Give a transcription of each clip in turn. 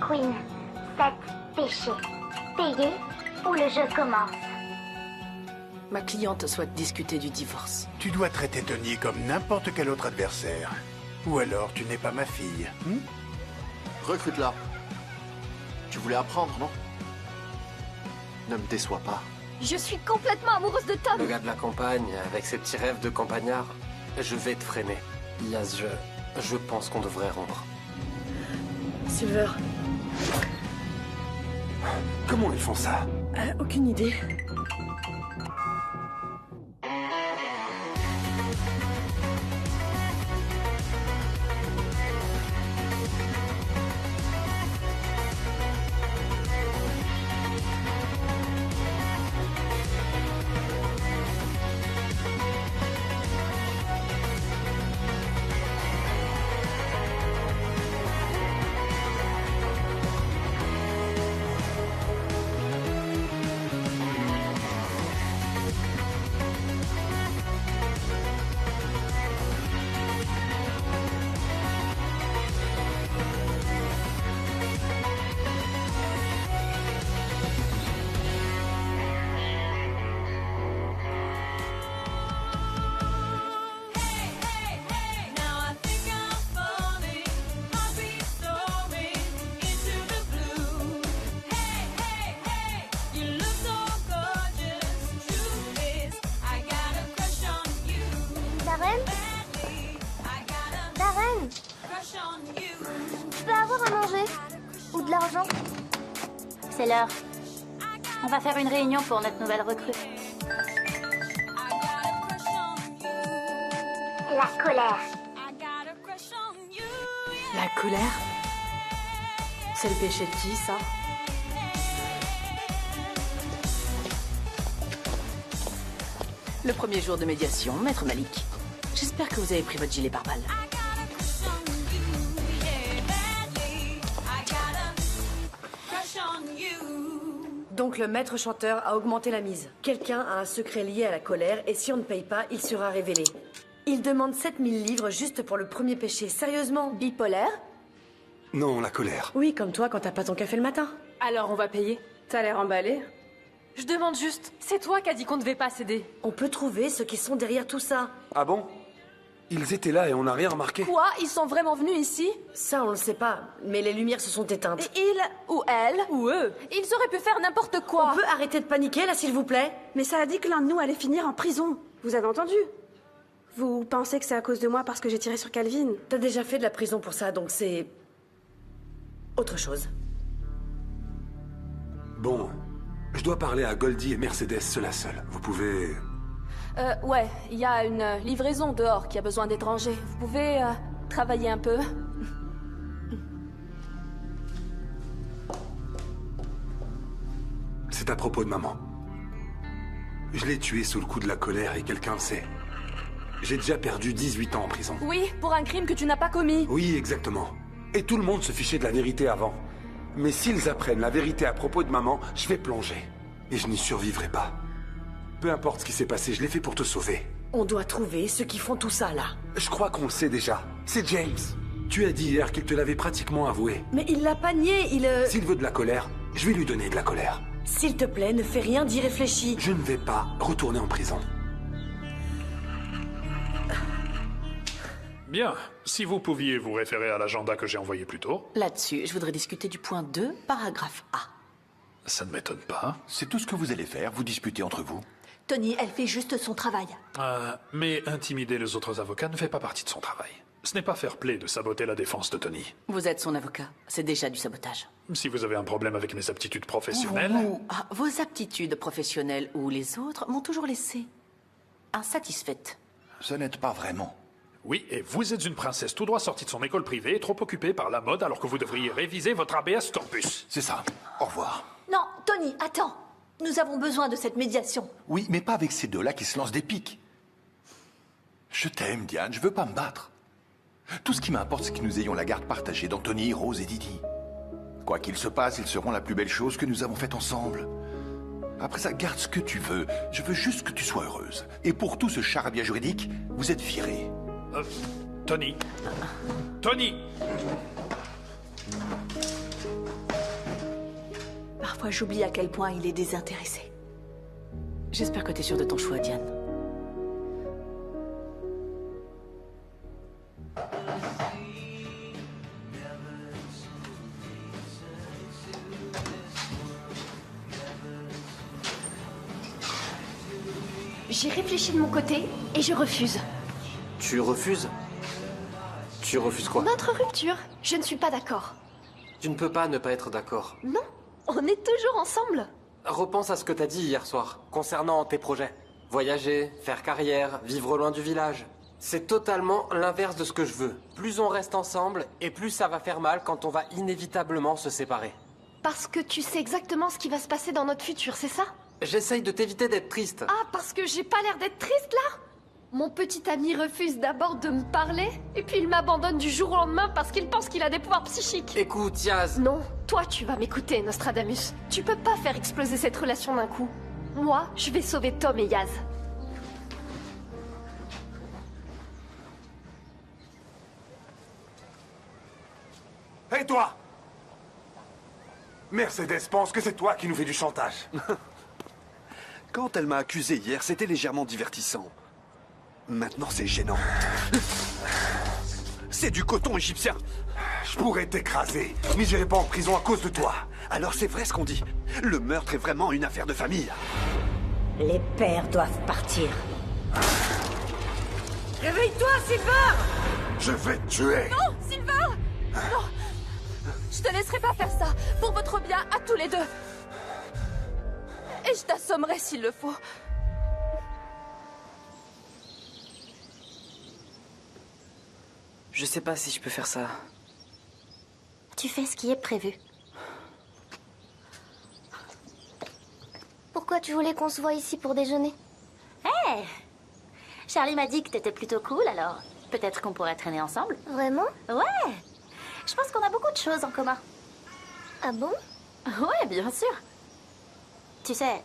Queen, 7 péchés. Payé ou le jeu commence? Ma cliente souhaite discuter du divorce. Tu dois traiter Tony comme n'importe quel autre adversaire. Ou alors tu n'es pas ma fille. Recrute-la. Tu voulais apprendre, non? Ne me déçois pas. Je suis complètement amoureuse de Tom. Le gars de la campagne, avec ses petits rêves de campagnard, je vais te freiner. Yas, je pense qu'on devrait rompre. Silver, Comment ils font ça? aucune idée. Darren? Darren? Je peux avoir à manger? Ou de l'argent? C'est l'heure. On va faire une réunion pour notre nouvelle recrue. La colère. La colère? C'est le péché de qui, ça? Le premier jour de médiation, Maître Malik. J'espère que vous avez pris votre gilet pare-balles. Donc le maître chanteur a augmenté la mise. Quelqu'un a un secret lié à la colère et si on ne paye pas, il sera révélé. Il demande 7000 livres juste pour le premier péché. Sérieusement? Bipolaire? Non, la colère. Oui, comme toi quand t'as pas ton café le matin. Alors on va payer. T'as l'air emballé. Je demande juste, c'est toi qui as dit qu'on ne devait pas céder. On peut trouver ceux qui sont derrière tout ça. Ah bon? Ils étaient là et on n'a rien remarqué. Quoi? Ils sont vraiment venus ici? Ça, on le sait pas, mais les lumières se sont éteintes. Et ils, ou elles, ou eux, ils auraient pu faire n'importe quoi. On peut arrêter de paniquer, là, s'il vous plaît? Mais ça a dit que l'un de nous allait finir en prison. Vous avez entendu? Vous pensez que c'est à cause de moi parce que j'ai tiré sur Calvin? T'as déjà fait de la prison pour ça, donc c'est... autre chose. Bon, je dois parler à Goldie et Mercedes, cela seul. Vous pouvez... Ouais, il y a une livraison dehors qui a besoin d'étrangers. Vous pouvez travailler un peu? C'est à propos de maman. Je l'ai tuée sous le coup de la colère et quelqu'un le sait. J'ai déjà perdu 18 ans en prison. Oui, pour un crime que tu n'as pas commis. Oui, exactement. Et tout le monde se fichait de la vérité avant. Mais s'ils apprennent la vérité à propos de maman, je vais plonger. Et je n'y survivrai pas. Peu importe ce qui s'est passé, je l'ai fait pour te sauver. On doit trouver ceux qui font tout ça, là. Je crois qu'on le sait déjà. C'est James. Tu as dit hier qu'il te l'avait pratiquement avoué. Mais il l'a pas nié, S'il veut de la colère, je vais lui donner de la colère. S'il te plaît, ne fais rien d'irréfléchi. Je ne vais pas retourner en prison. Bien. Si vous pouviez vous référer à l'agenda que j'ai envoyé plus tôt. Là-dessus, je voudrais discuter du point 2, paragraphe A. Ça ne m'étonne pas. C'est tout ce que vous allez faire, vous disputez entre vous. Tony, elle fait juste son travail. Mais intimider les autres avocats ne fait pas partie de son travail. Ce n'est pas fair play de saboter la défense de Tony. Vous êtes son avocat. C'est déjà du sabotage. Si vous avez un problème avec mes aptitudes professionnelles... Vos aptitudes professionnelles ou les autres m'ont toujours laissé insatisfaite. Ce n'est pas vraiment. Oui, et vous êtes une princesse tout droit sortie de son école privée et trop occupée par la mode alors que vous devriez réviser votre ABS Corpus. C'est ça. Au revoir. Non, Tony, attends. Nous avons besoin de cette médiation. Oui, mais pas avec ces deux-là qui se lancent des piques. Je t'aime, Diane, je veux pas me battre. Tout ce qui m'importe, c'est que nous ayons la garde partagée d'Anthony, Rose et Didi. Quoi qu'il se passe, ils seront la plus belle chose que nous avons faite ensemble. Après ça, garde ce que tu veux. Je veux juste que tu sois heureuse. Et pour tout ce charabia juridique, vous êtes virés. Tony. Tony. Parfois, j'oublie à quel point il est désintéressé. J'espère que t'es sûre de ton choix, Diane. J'ai réfléchi de mon côté et je refuse. Tu refuses? Tu refuses quoi? Notre rupture. Je ne suis pas d'accord. Tu ne peux pas ne pas être d'accord. Non, on est toujours ensemble. Repense à ce que t'as dit hier soir, concernant tes projets. Voyager, faire carrière, vivre loin du village. C'est totalement l'inverse de ce que je veux. Plus on reste ensemble, et plus ça va faire mal quand on va inévitablement se séparer. Parce que tu sais exactement ce qui va se passer dans notre futur, c'est ça? J'essaye de t'éviter d'être triste. Ah, parce que j'ai pas l'air d'être triste là? Mon petit ami refuse d'abord de me parler, et puis il m'abandonne du jour au lendemain parce qu'il pense qu'il a des pouvoirs psychiques. Écoute, Yaz. Non, toi tu vas m'écouter, Nostradamus. Tu peux pas faire exploser cette relation d'un coup. Moi, je vais sauver Tom et Yaz. Hé, toi! Mercedes pense que c'est toi qui nous fais du chantage. Quand elle m'a accusé hier, c'était légèrement divertissant. Maintenant, c'est gênant. C'est du coton égyptien. Je pourrais t'écraser, mais j'irai pas en prison à cause de toi. Alors c'est vrai ce qu'on dit. Le meurtre est vraiment une affaire de famille. Les pères doivent partir. Réveille-toi, Silver! Je vais te tuer! Non, Silver! Non! Je te laisserai pas faire ça, pour votre bien à tous les deux. Et je t'assommerai s'il le faut. Je sais pas si je peux faire ça. Tu fais ce qui est prévu. Pourquoi tu voulais qu'on se voie ici pour déjeuner? Hé! Charlie m'a dit que t'étais plutôt cool, alors peut-être qu'on pourrait traîner ensemble. Vraiment? Ouais! Je pense qu'on a beaucoup de choses en commun. Ah bon? Ouais, bien sûr. Tu sais,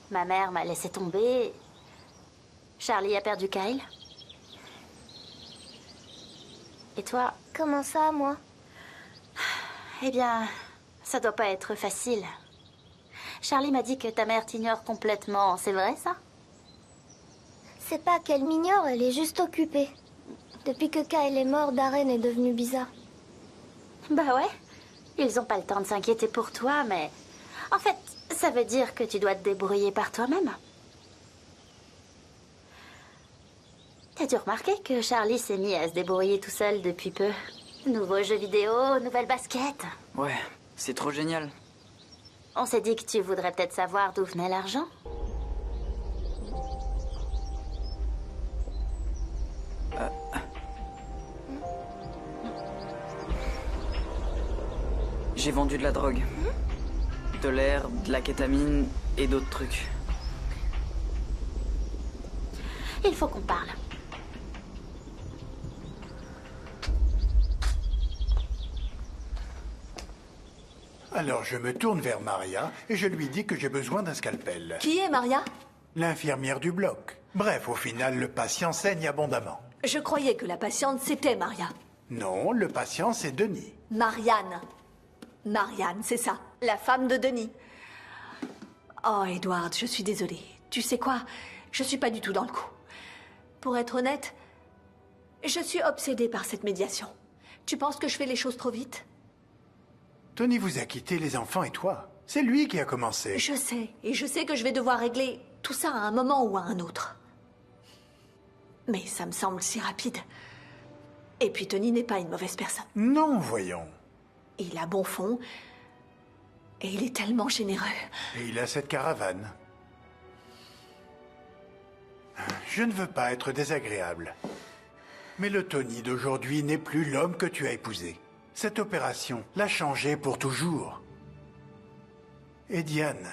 ma mère m'a laissé tomber. Charlie a perdu Kyle. Et toi? Comment ça, moi? Eh bien, ça doit pas être facile. Charlie m'a dit que ta mère t'ignore complètement, c'est vrai ça? C'est pas qu'elle m'ignore, elle est juste occupée. Depuis que Kyle est mort, Darren est devenu bizarre. Bah ouais, ils ont pas le temps de s'inquiéter pour toi, mais... En fait, ça veut dire que tu dois te débrouiller par toi-même. T'as dû remarquer que Charlie s'est mis à se débrouiller tout seul depuis peu. Nouveaux jeux vidéo, nouvelles baskets. Ouais, c'est trop génial. On s'est dit que tu voudrais peut-être savoir d'où venait l'argent. J'ai vendu de la drogue. De l'air, de la kétamine et d'autres trucs. Il faut qu'on parle. Alors je me tourne vers Maria et je lui dis que j'ai besoin d'un scalpel. Qui est Maria? L'infirmière du bloc. Bref, au final, le patient saigne abondamment. Je croyais que la patiente, c'était Maria. Non, le patient, c'est Denis. Marianne. Marianne, c'est ça. La femme de Denis. Oh, Edward, je suis désolée. Tu sais quoi? Je suis pas du tout dans le coup. Pour être honnête, je suis obsédée par cette médiation. Tu penses que je fais les choses trop vite? Tony vous a quitté, les enfants et toi. C'est lui qui a commencé. Je sais, et je sais que je vais devoir régler tout ça à un moment ou à un autre. Mais ça me semble si rapide. Et puis Tony n'est pas une mauvaise personne. Non, voyons. Il a bon fond. Et il est tellement généreux. Et il a cette caravane. Je ne veux pas être désagréable. Mais le Tony d'aujourd'hui n'est plus l'homme que tu as épousé. Cette opération l'a changé pour toujours. Et Diane,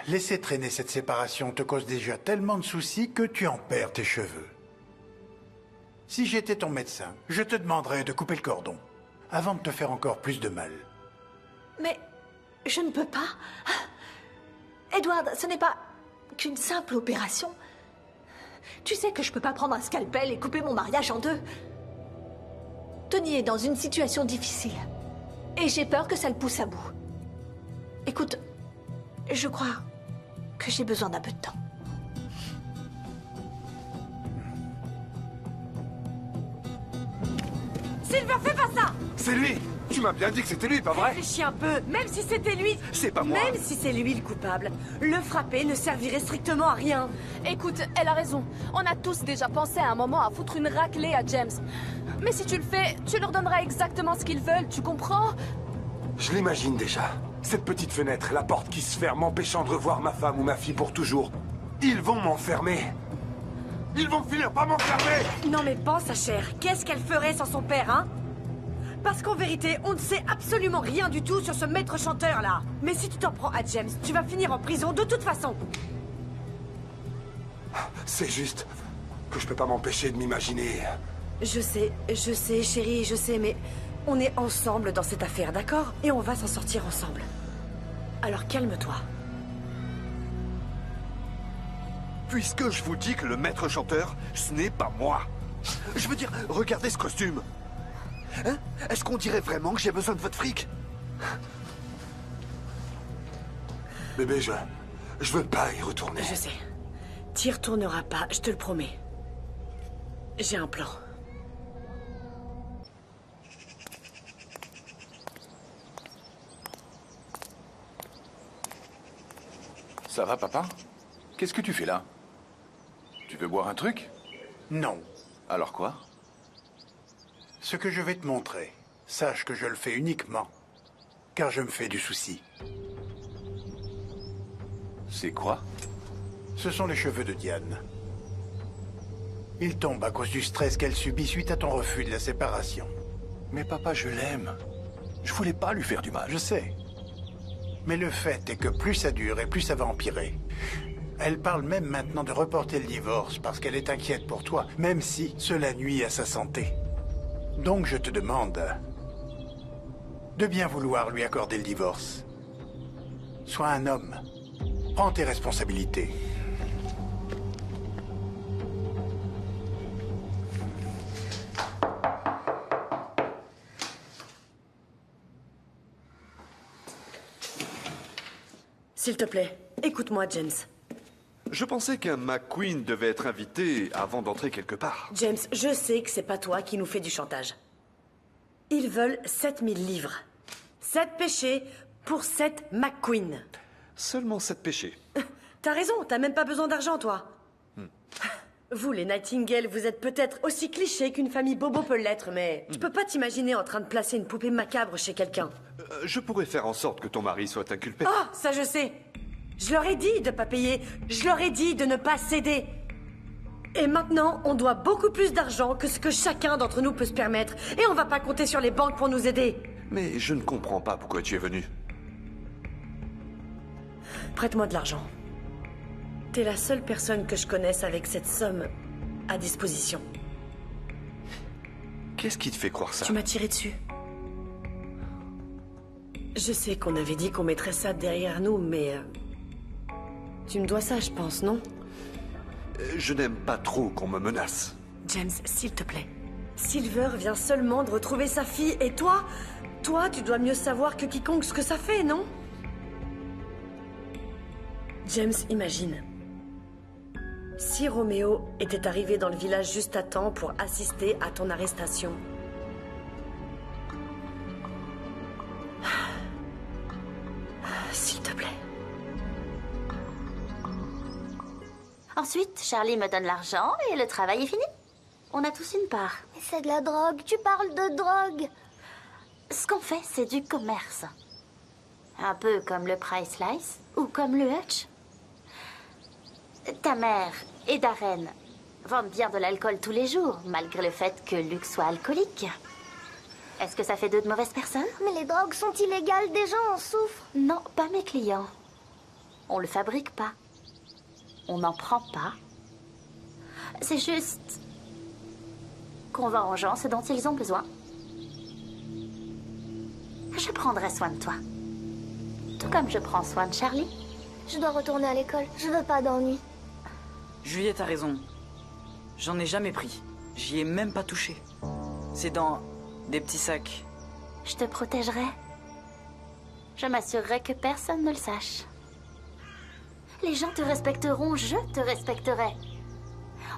laisser traîner cette séparation te cause déjà tellement de soucis que tu en perds tes cheveux. Si j'étais ton médecin, je te demanderais de couper le cordon, avant de te faire encore plus de mal. Mais je ne peux pas. Edward, ce n'est pas qu'une simple opération. Tu sais que je peux pas prendre un scalpel et couper mon mariage en deux. Tony est dans une situation difficile. Et j'ai peur que ça le pousse à bout. Écoute, je crois que j'ai besoin d'un peu de temps. Silver, fais pas ça! C'est lui! Tu m'as bien dit que c'était lui, pas vrai? Réfléchis un peu, même si c'était lui... C'est pas moi! Même si c'est lui le coupable, le frapper ne servirait strictement à rien. Écoute, elle a raison. On a tous déjà pensé à un moment à foutre une raclée à James. Mais si tu le fais, tu leur donneras exactement ce qu'ils veulent, tu comprends? Je l'imagine déjà. Cette petite fenêtre, la porte qui se ferme, m'empêchant de revoir ma femme ou ma fille pour toujours. Ils vont m'enfermer. Ils vont finir par m'enfermer! Non mais pense à Cher, qu'est-ce qu'elle ferait sans son père, hein? Parce qu'en vérité, on ne sait absolument rien du tout sur ce maître chanteur-là. Mais si tu t'en prends à James, tu vas finir en prison de toute façon. C'est juste que je peux pas m'empêcher de m'imaginer. Je sais, chérie, je sais, mais on est ensemble dans cette affaire, d'accord? Et on va s'en sortir ensemble. Alors calme-toi. Puisque je vous dis que le maître chanteur, ce n'est pas moi. Je veux dire, regardez ce costume. Hein? Est-ce qu'on dirait vraiment que j'ai besoin de votre fric? Bébé, je veux pas y retourner. Je sais. T'y retourneras pas, je te le promets. J'ai un plan. Ça va, papa? Qu'est-ce que tu fais là? Tu veux boire un truc? Non. Alors quoi? Ce que je vais te montrer, sache que je le fais uniquement car je me fais du souci. C'est quoi? Ce sont les cheveux de Diane. Ils tombent à cause du stress qu'elle subit suite à ton refus de la séparation. Mais papa, je l'aime. Je voulais pas lui faire du mal. Je sais. Mais le fait est que plus ça dure et plus ça va empirer. Elle parle même maintenant de reporter le divorce parce qu'elle est inquiète pour toi, même si cela nuit à sa santé. Donc je te demande de bien vouloir lui accorder le divorce. Sois un homme. Prends tes responsabilités. S'il te plaît, écoute-moi, James. Je pensais qu'un McQueen devait être invité avant d'entrer quelque part. James, je sais que c'est pas toi qui nous fais du chantage. Ils veulent 7000 livres. 7 péchés pour 7 McQueen. Seulement 7 péchés. T'as raison, t'as même pas besoin d'argent, toi. Vous, les Nightingale, vous êtes peut-être aussi clichés qu'une famille bobo peut l'être, mais tu peux pas t'imaginer en train de placer une poupée macabre chez quelqu'un. Je pourrais faire en sorte que ton mari soit inculpé. Ah, ça je sais. Je leur ai dit de pas payer. Je leur ai dit de ne pas céder. Et maintenant, on doit beaucoup plus d'argent que ce que chacun d'entre nous peut se permettre. Et on va pas compter sur les banques pour nous aider. Mais je ne comprends pas pourquoi tu es venu. Prête-moi de l'argent. T'es la seule personne que je connaisse avec cette somme à disposition. Qu'est-ce qui te fait croire ça? Tu m'as tiré dessus. Je sais qu'on avait dit qu'on mettrait ça derrière nous, mais... tu me dois ça, je pense, non? Je n'aime pas trop qu'on me menace. James, s'il te plaît. Silver vient seulement de retrouver sa fille, et toi? Toi, tu dois mieux savoir que quiconque ce que ça fait, non? James, imagine. Si Roméo était arrivé dans le village juste à temps pour assister à ton arrestation. S'il te plaît. Ensuite, Charlie me donne l'argent et le travail est fini. On a tous une part. Mais c'est de la drogue, tu parles de drogue. Ce qu'on fait, c'est du commerce. Un peu comme le Price Slice ou comme le Hutch. Ta mère et Darren vendent bien de l'alcool tous les jours, malgré le fait que Luke soit alcoolique. Est-ce que ça fait d'eux de mauvaises personnes? Mais les drogues sont illégales, des gens en souffrent. Non, pas mes clients. On le fabrique pas. On n'en prend pas. C'est juste qu'on vend aux gens ce dont ils ont besoin. Je prendrai soin de toi. Tout comme je prends soin de Charlie. Je dois retourner à l'école. Je veux pas d'ennui. Juliette a raison. J'en ai jamais pris. J'y ai même pas touché. C'est dans des petits sacs. Je te protégerai. Je m'assurerai que personne ne le sache. Les gens te respecteront, je te respecterai.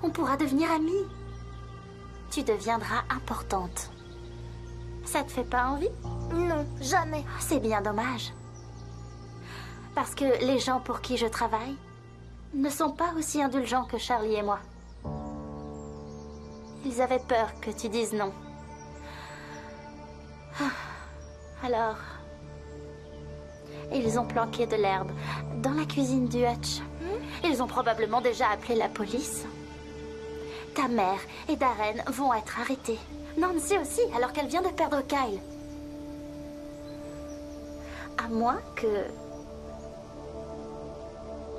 On pourra devenir amis. Tu deviendras importante. Ça te fait pas envie? Non, jamais. C'est bien dommage. Parce que les gens pour qui je travaille ne sont pas aussi indulgents que Charlie et moi. Ils avaient peur que tu dises non. Alors, ils ont planqué de l'herbe dans la cuisine du hutch. Ils ont probablement déjà appelé la police. Ta mère et Darren vont être arrêtés. Nancy aussi, alors qu'elle vient de perdre Kyle. À moins que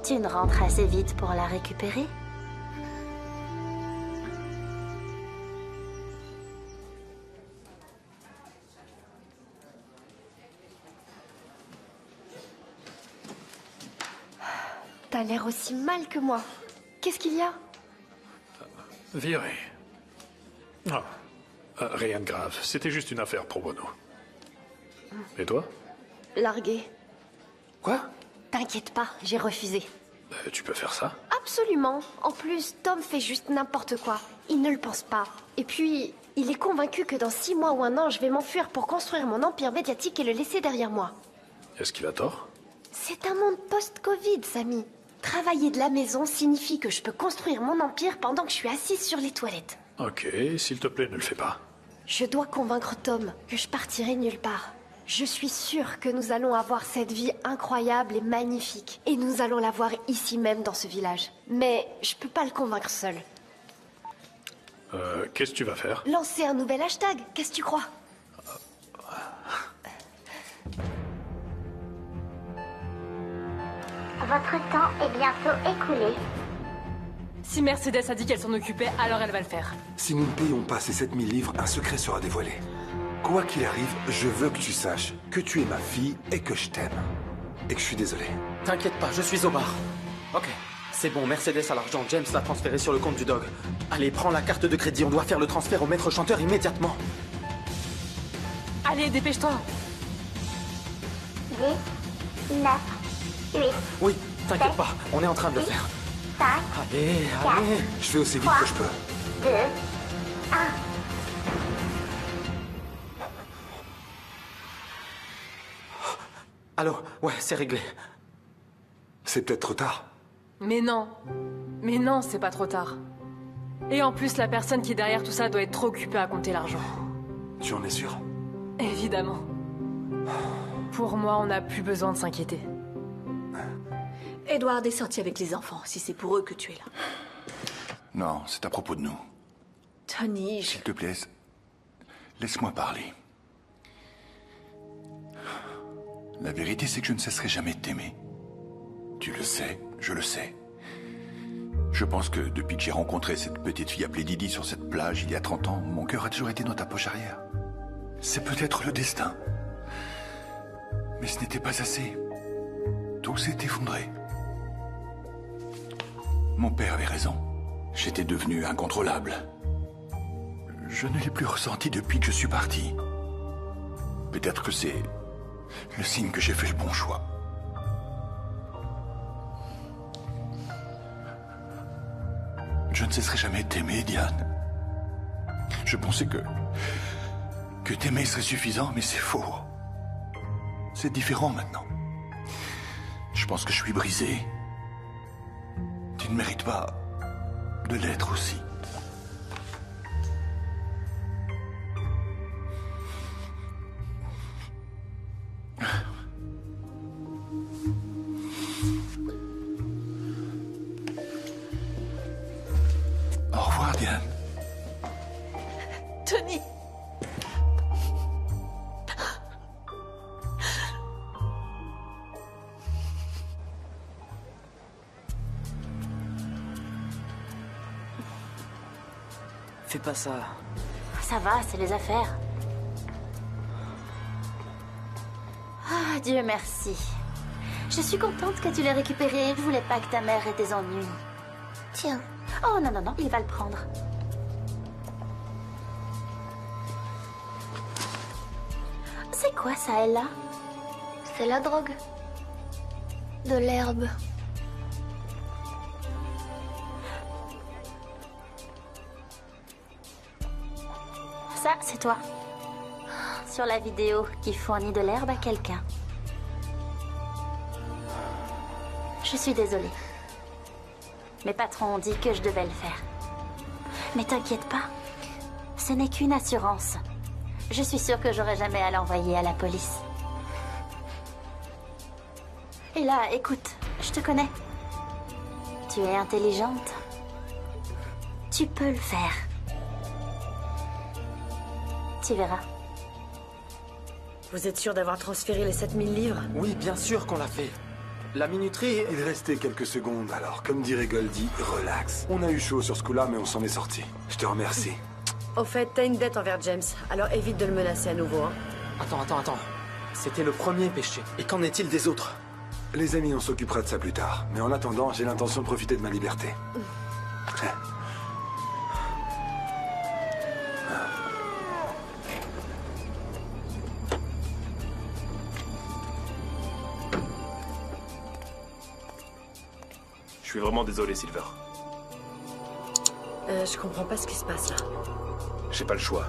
tu ne rentres assez vite pour la récupérer. T'as l'air aussi mal que moi. Qu'est-ce qu'il y a? Viré. Ah, rien de grave. C'était juste une affaire pro bono. Et toi? Largué. Quoi? T'inquiète pas, j'ai refusé. Tu peux faire ça? Absolument. En plus, Tom fait juste n'importe quoi. Il ne le pense pas. Et puis, il est convaincu que dans 6 mois ou 1 an, je vais m'enfuir pour construire mon empire médiatique et le laisser derrière moi. Est-ce qu'il a tort? C'est un monde post-Covid, Samy. Travailler de la maison signifie que je peux construire mon empire pendant que je suis assise sur les toilettes. Ok, s'il te plaît, ne le fais pas. Je dois convaincre Tom que je partirai nulle part. Je suis sûre que nous allons avoir cette vie incroyable et magnifique. Et nous allons la voir ici même dans ce village. Mais je peux pas le convaincre seul. Qu'est-ce que tu vas faire? Lancer un nouvel hashtag, qu'est-ce que tu crois? Votre temps est bientôt écoulé. Si Mercedes a dit qu'elle s'en occupait, alors elle va le faire. Si nous ne payons pas ces 7000 livres, un secret sera dévoilé. Quoi qu'il arrive, je veux que tu saches que tu es ma fille et que je t'aime. Et que je suis désolé. T'inquiète pas, je suis au bar. Ok, c'est bon, Mercedes a l'argent, James l'a transféré sur le compte du dog. Allez, prends la carte de crédit, on doit faire le transfert au maître chanteur immédiatement. Allez, dépêche-toi. 10, 9, 8. Oui, t'inquiète pas, on est en train de le faire. 5, Allez, allez. Je fais aussi vite que je peux. 2, 1. Allô, ouais, c'est réglé. C'est peut-être trop tard. Mais non. Mais non, c'est pas trop tard. Et en plus, la personne qui est derrière tout ça doit être trop occupée à compter l'argent. Tu en es sûr? Évidemment. Pour moi, on n'a plus besoin de s'inquiéter. Edward est sorti avec les enfants, si c'est pour eux que tu es là. Non, c'est à propos de nous. Tony, S'il te plaît, laisse-moi parler. La vérité, c'est que je ne cesserai jamais de t'aimer. Tu le sais, je le sais. Je pense que depuis que j'ai rencontré cette petite fille appelée Didi sur cette plage il y a 30 ans, mon cœur a toujours été dans ta poche arrière. C'est peut-être le destin. Mais ce n'était pas assez. Tout s'est effondré. Mon père avait raison. J'étais devenu incontrôlable. Je ne l'ai plus ressenti depuis que je suis parti. Peut-être que c'est le signe que j'ai fait le bon choix. Je ne cesserai jamais de t'aimer, Diane. Je pensais que t'aimer serait suffisant, mais c'est faux. C'est différent maintenant. Je pense que je suis brisé. Tu ne mérites pas de l'être aussi. Au revoir, Diane. Tony. Fais pas ça. Ça va, c'est les affaires. Ah, Dieu merci. Je suis contente que tu l'aies récupéré. Je voulais pas que ta mère ait des ennuis. Tiens. Oh non, non, non, il va le prendre. C'est quoi ça, Ella? C'est la drogue. De l'herbe. Ça, c'est toi. Sur la vidéo qui fournit de l'herbe à quelqu'un. Je suis désolée. Mes patrons ont dit que je devais le faire. Mais t'inquiète pas, ce n'est qu'une assurance. Je suis sûre que j'aurai jamais à l'envoyer à la police. Et là, écoute, je te connais. Tu es intelligente. Tu peux le faire. Tu verras. Vous êtes sûr d'avoir transféré les 7000 livres? Oui, bien sûr qu'on l'a fait. La minuterie... Il restait quelques secondes, alors comme dirait Goldie, relax. On a eu chaud sur ce coup-là, mais on s'en est sorti. Je te remercie. Au fait, t'as une dette envers James, alors évite de le menacer à nouveau, hein. Attends. C'était le premier péché. Et qu'en est-il des autres? Les amis, on s'occupera de ça plus tard. Mais en attendant, j'ai l'intention de profiter de ma liberté. Je suis vraiment désolé, Silver. Je comprends pas ce qui se passe là. J'ai pas le choix.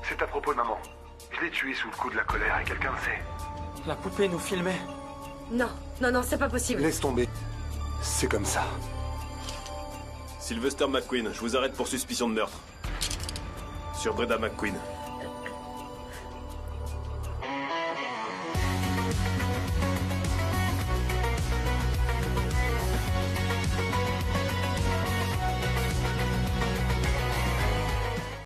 C'est à propos de maman. Je l'ai tuée sous le coup de la colère et quelqu'un le sait. La poupée nous filmait. Non, c'est pas possible. Laisse tomber. C'est comme ça. Sylvester McQueen, je vous arrête pour suspicion de meurtre. Sur Breda McQueen.